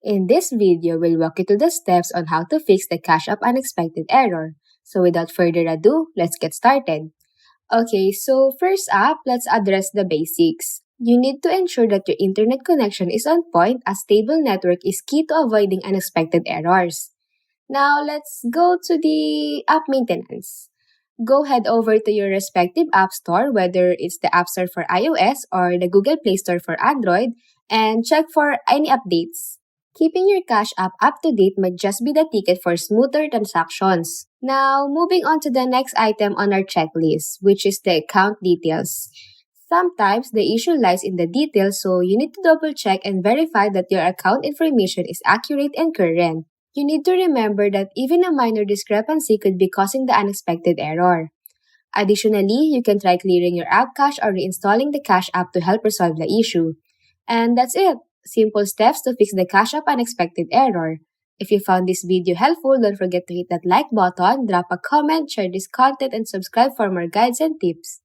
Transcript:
In this video, we'll walk you through the steps on how to fix the Cash App unexpected error. So without further ado, let's get started. Okay, so first up, let's address the basics. You need to ensure that your internet connection is on point, as stable network is key to avoiding unexpected errors. Now, let's go to the app maintenance. Go head over to your respective app store, whether it's the App Store for iOS or the Google Play Store for Android, and check for any updates. Keeping your Cash App up to date might just be the ticket for smoother transactions. Now, moving on to the next item on our checklist, which is the account details. Sometimes the issue lies in the details, so you need to double check and verify that your account information is accurate and current. You need to remember that even a minor discrepancy could be causing the unexpected error. Additionally, you can try clearing your app cache or reinstalling the Cash App to help resolve the issue. And that's it. Simple steps to fix the Cash App unexpected error. If you found this video helpful, don't forget to hit that like button, drop a comment, share this content, and subscribe for more guides and tips.